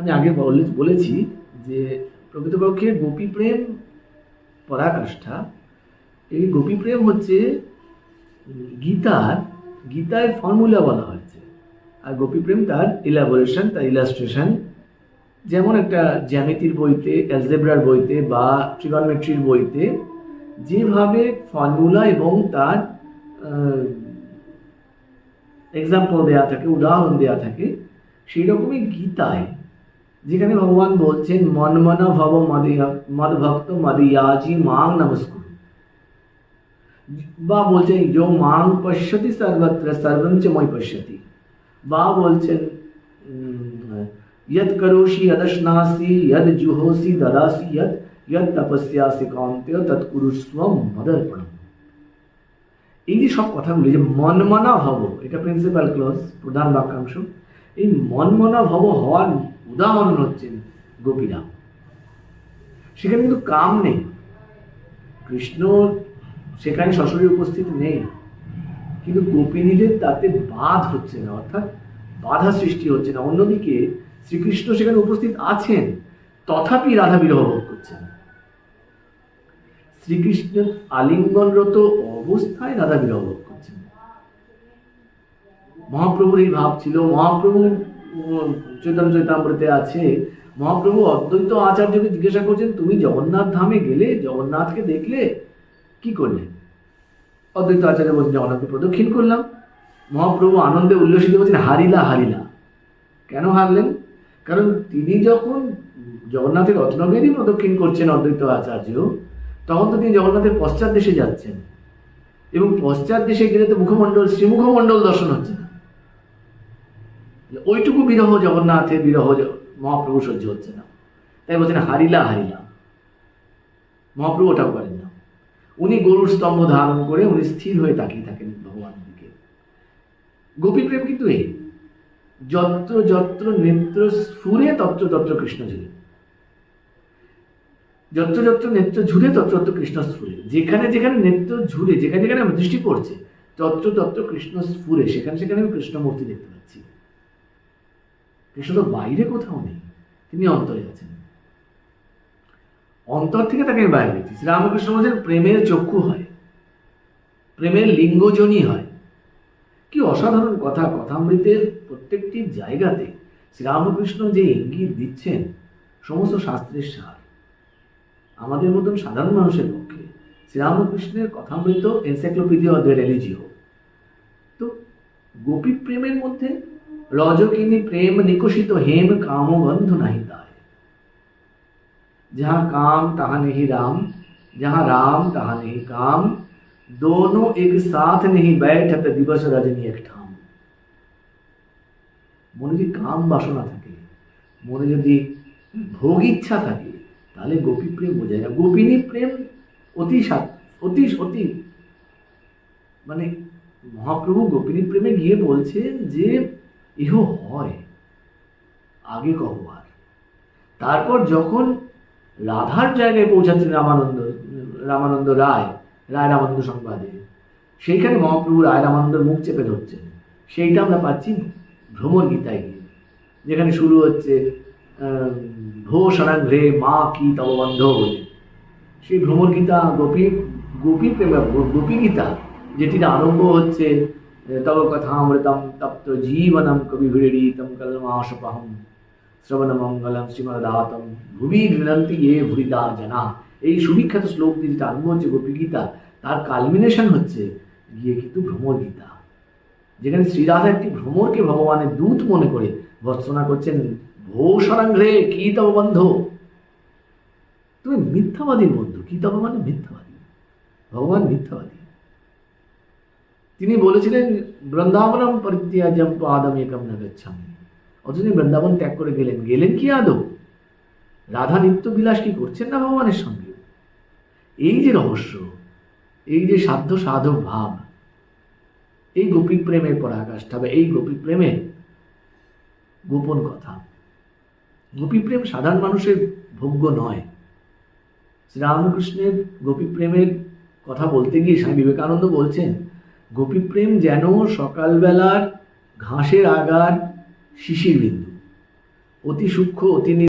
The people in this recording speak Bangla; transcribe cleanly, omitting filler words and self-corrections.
আমি আগে বলেছি যে প্রকৃতপক্ষে গোপী প্রেম পরাকাষ্ঠা। এই গোপী প্রেম হচ্ছে গীতায় ফর্মুলা বলা হয়েছে, আর গোপী প্রেম তার ইলাবোরেশন, তার ইলাস্ট্রেশন। যেমন একটা জ্যামিতির বইতে, অ্যালজেব্রার বইতে বা ট্রিগনমেট্রির বইতে যেভাবে ফর্মুলা এবং তার এক্সাম্পল দেওয়া থাকে, উদাহরণ দেওয়া থাকে, সেই রকমই গীতায় যেখানে ভগবান বলছেন মনমনা ভব মদভক্ত মদিয়াজি মাং নমস্কুরু, বা বলছেন যো মাং পশ্যতি সর্বত্র সর্বঞ্চ ময় পশ্যতি, বা বলছেন यद करोषि यदश्नासि यद जुहोसि ददासि यद तपस्यासि कान्तेय तत्कुरुष्वम मदर्पणम। এই যে সব কথাগুলি, যে মনমনা ভব, এটা প্রিন্সিপাল ক্লজ, প্রধান বাক্যাংশ। এই মনমনা ভব হওয়ার উদাহরণ হচ্ছেন গোপীরা। সেখানে কিন্তু কাম নেই, কৃষ্ণ সেখানে সশরীরে উপস্থিত নেই, কিন্তু গোপিনীদের তাতে বাধ হচ্ছে না, অর্থাৎ বাধা সৃষ্টি হচ্ছে না। অন্যদিকে শ্রীকৃষ্ণ সেখানে উপস্থিত আছেন, তথাপি রাধা বিরহ ভোগ করছেন। শ্রীকৃষ্ণের আলিঙ্গনরত অবস্থায় রাধা বিরহ ভোগ করছেন। মহাপ্রভুর এই ভাব ছিল। মহাপ্রভু চৈতন্য চৈতামৃতে আছে, মহাপ্রভু অদ্বৈত আচার্যকে জিজ্ঞাসা করছেন, তুমি জগন্নাথ ধামে গেলে, জগন্নাথকে দেখলে, কি করলে? অদ্বৈত আচার্য বলছেন, জগন্নাথকে প্রদক্ষিণ করলাম। মহাপ্রভু আনন্দে উল্লসিত বলছেন, হারিলা হারিলা। কেন হারলেন? কারণ তিনি যখন জগন্নাথের রত্নবেদী প্রদক্ষিণ করছেন অদ্বৈত আচার্য, তখন তো তিনি জগন্নাথের পশ্চাৎ দেশে যাচ্ছেন, এবং পশ্চাৎ দেশে গেলে তো শ্রীমুখমণ্ডল দর্শন হচ্ছে না। ওইটুকু বিরহ, জগন্নাথের বিরহ মহাপ্রভু সহ্য হচ্ছে না, তাই বলছেন হারিলা হারিলা। মহাপ্রভু ওটাও করেন না, উনি গরুর স্তম্ভ ধারণ করে উনি স্থির হয়ে তাকিয়ে থাকেন ভগবানের দিকে। গোপী প্রেম কিন্তু এই, যত্র যত্র নেত্র স্ফুরে তত্র তত্র কৃষ্ণ ঝুরে, যত্র যত্র নেত্র ঝুরে তত্র তত্র কৃষ্ণ স্ফুরে। যেখানে যেখানে নেত্র ঝুরে, যেখানে যেখানে আমার দৃষ্টি পড়ছে, তত্র তত্র কৃষ্ণ স্ফুরে, সেখানে সেখানে আমি কৃষ্ণ মূর্তি দেখতে পাচ্ছি। কৃষ্ণ তো বাইরে কোথাও নেই, তিনি অন্তরে আছেন। অন্তর থেকে তাকে আমি বাইরে দেখছি। শ্রীরামকৃষ্ণ বলছেন প্রেমের চক্ষু হয়, প্রেমের লিঙ্গজনী হয়। কি অসাধারণ কথা! কথামৃতের প্রত্যেকটি জায়গাতে শ্রীরামকৃষ্ণ যে ইঙ্গিত দিচ্ছেন, সমস্ত শাস্ত্রের সার। আমাদের মতন সাধারণ মানুষের পক্ষে শ্রীরামকৃষ্ণের কথামৃত এনসাইক্লোপিডিয়া অফ দ্য রিলিজিও। তো গোপী প্রেমের মধ্যে রজকিনী প্রেম নিকষিত হেম কাম বন্ধ নাহি তায়, जहाँ काम तहाँ नहीं राम, जहाँ राम तहाँ नहीं काम, दोनों एक साथ नहीं बैठत दिवस रजनी एक ठाम। মনে যদি কাম বাসনা থাকে, মনে যদি ভোগ ইচ্ছা থাকে, তাহলে গোপী প্রেম বোঝায় না। গোপিনী প্রেম অতি অতি মানে মহাপ্রভু গোপিনী প্রেমে গিয়ে বলছেন যে ইহ হয়, আগে কহবার। তারপর যখন রাধার জায়গায় পৌঁছাচ্ছেন রামানন্দ রায় রামানন্দ সংবাদে, সেইখানে মহাপ্রভু রায় রামানন্দের মুখ চেপে ধরছেন। সেইটা আমরা পাচ্ছি ভ্রমর গীতায় গিয়ে, যেখানে শুরু হচ্ছে ভো শরণঘ্রে মা কি তব বন্ধ বলে। সেই ভ্রমর গীতা গোপী প্রেম, গোপী গীতা, যেটির আরম্ভ হচ্ছে তব কথা অমৃতম তপ্ত জীবনম কবি ভিড়িতম কলমাশপহম শ্রবণ মঙ্গলম শ্রীমদাতম ভুবি গৃহন্তি এ ভুরিদা জানা। এই সুবিখ্যাত শ্লোক দিয়ে যেটা আরম্ভ হচ্ছে গোপী গীতা, তার কালমিনেশন হচ্ছে গিয়ে কিন্তু ভ্রমর গীতা, যেখানে শ্রীরাধা একটি ভ্রমরকে ভগবানের দূত মনে করে ভর্ৎসনা করছেন, ভো শরণঘ্রে কি তব বন্ধ, তুমি মিথ্যাবাদীর বন্ধু। কি তব মানে মিথ্যাবাদী, ভগবান মিথ্যাবাদী। তিনি বলেছিলেন বৃন্দাবনম পরিত্যাজ্যম পাদম একম ন গচ্ছামি, অথচ তিনি বৃন্দাবন ত্যাগ করে গেলেন কি আদৌ? রাধা নিত্য বিলাস কি করছেন না ভগবানের সঙ্গে? এই যে রহস্য, এই যে সাধ্য সাধক ভাব, এই গোপী প্রেমের পরাকাষ্ঠা বা এই গোপী প্রেমের গোপন কথা। গোপী প্রেম সাধারণ মানুষের ভোগ্য নয়। শ্রীরামকৃষ্ণের গোপী প্রেমের কথা বলতে গিয়ে স্বামী বিবেকানন্দ বলছেন, গোপী প্রেম যেন সকালবেলার ঘাসের আগার শিশির বিন্দু। অতি সূক্ষ্ম, অতি